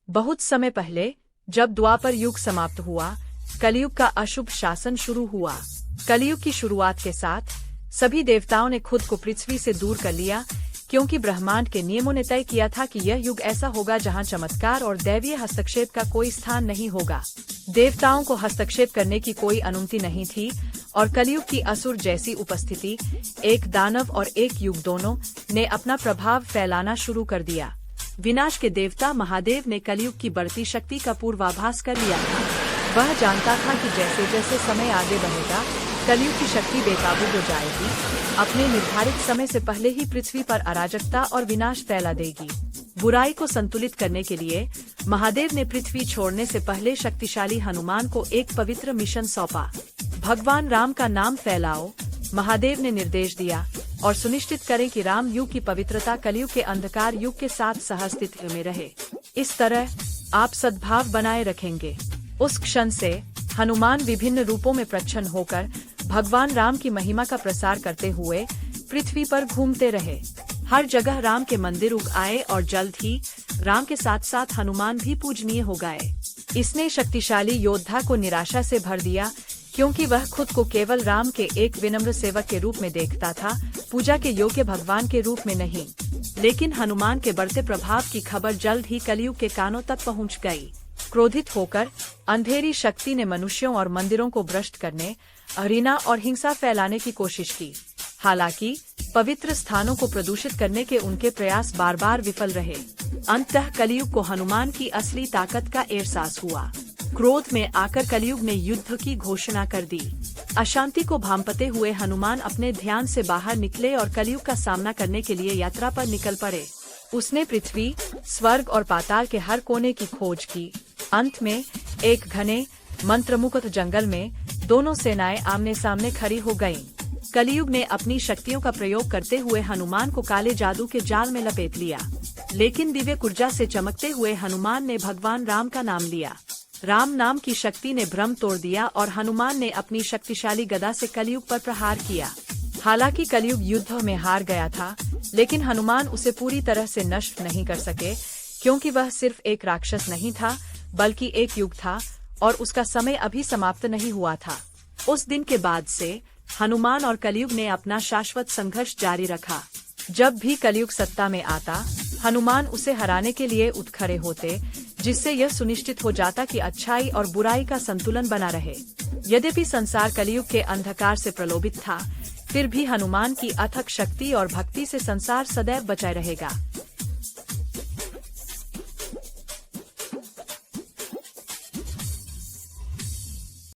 बहुत समय पहले, जब द्वापर युग समाप्त हुआ, कलयुग का अशुभ शासन शुरू हुआ। कलयुग की शुरुआत के साथ सभी देवताओं ने खुद को पृथ्वी से दूर कर लिया, क्योंकि ब्रह्मांड के नियमों ने तय किया था कि यह युग ऐसा होगा जहां चमत्कार और दैवीय हस्तक्षेप का कोई स्थान नहीं होगा। देवताओं को हस्तक्षेप करने की कोई अनुमति नहीं थी और कलयुग की असुर जैसी उपस्थिति, एक दानव और एक युग दोनों ने अपना प्रभाव फैलाना शुरू कर दिया। विनाश के देवता महादेव ने कलयुग की बढ़ती शक्ति का पूर्वाभास कर लिया था। वह जानता था कि जैसे जैसे समय आगे बढ़ेगा, कलयुग की शक्ति बेकाबू हो जाएगी, अपने निर्धारित समय से पहले ही पृथ्वी पर अराजकता और विनाश फैला देगी। बुराई को संतुलित करने के लिए महादेव ने पृथ्वी छोड़ने से पहले शक्तिशाली हनुमान को एक पवित्र मिशन सौंपा। भगवान राम का नाम फैलाओ, महादेव ने निर्देश दिया, और सुनिश्चित करें कि राम युग की पवित्रता कलयुग के अंधकार युग के साथ सहअस्तित्व में रहे। इस तरह आप सद्भाव बनाए रखेंगे। उस क्षण से हनुमान विभिन्न रूपों में प्रच्छन्न होकर भगवान राम की महिमा का प्रसार करते हुए पृथ्वी पर घूमते रहे। हर जगह राम के मंदिर उग आए और जल्द ही राम के साथ साथ हनुमान भी पूजनीय हो गए। इसने शक्तिशाली योद्धा को निराशा से भर दिया, क्योंकि वह खुद को केवल राम के एक विनम्र सेवक के रूप में देखता था, पूजा के योग्य भगवान के रूप में नहीं। लेकिन हनुमान के बढ़ते प्रभाव की खबर जल्द ही कलयुग के कानों तक पहुंच गई। क्रोधित होकर अंधेरी शक्ति ने मनुष्यों और मंदिरों को भ्रष्ट करने, घृणा और हिंसा फैलाने की कोशिश की। हालांकि पवित्र स्थानों को प्रदूषित करने के उनके प्रयास बार बार विफल रहे। अंततः कलयुग को हनुमान की असली ताकत का एहसास हुआ। क्रोध में आकर कलयुग ने युद्ध की घोषणा कर दी। अशांति को भांपते हुए हनुमान अपने ध्यान से बाहर निकले और कलयुग का सामना करने के लिए यात्रा पर निकल पड़े। उसने पृथ्वी, स्वर्ग और पाताल के हर कोने की खोज की। अंत में एक घने मंत्रमुग्ध जंगल में दोनों सेनाएं आमने सामने खड़ी हो गईं। कलयुग ने अपनी शक्तियों का प्रयोग करते हुए हनुमान को काले जादू के जाल में लपेट लिया। लेकिन दिव्य ऊर्जा से चमकते हुए हनुमान ने भगवान राम का नाम लिया। राम नाम की शक्ति ने भ्रम तोड़ दिया और हनुमान ने अपनी शक्तिशाली गदा से कलयुग पर प्रहार किया। हालांकि कलयुग युद्ध में हार गया था, लेकिन हनुमान उसे पूरी तरह से नष्ट नहीं कर सके, क्योंकि वह सिर्फ एक राक्षस नहीं था, बल्कि एक युग था और उसका समय अभी समाप्त नहीं हुआ था। उस दिन के बाद से हनुमान और कलयुग ने अपना शाश्वत संघर्ष जारी रखा। जब भी कलयुग सत्ता में आता, हनुमान उसे हराने के लिए उठ खड़े होते, जिससे यह सुनिश्चित हो जाता कि अच्छाई और बुराई का संतुलन बना रहे। यद्यपि संसार कलयुग के अंधकार से प्रलोभित था, फिर भी हनुमान की अथक शक्ति और भक्ति से संसार सदैव बचा रहेगा।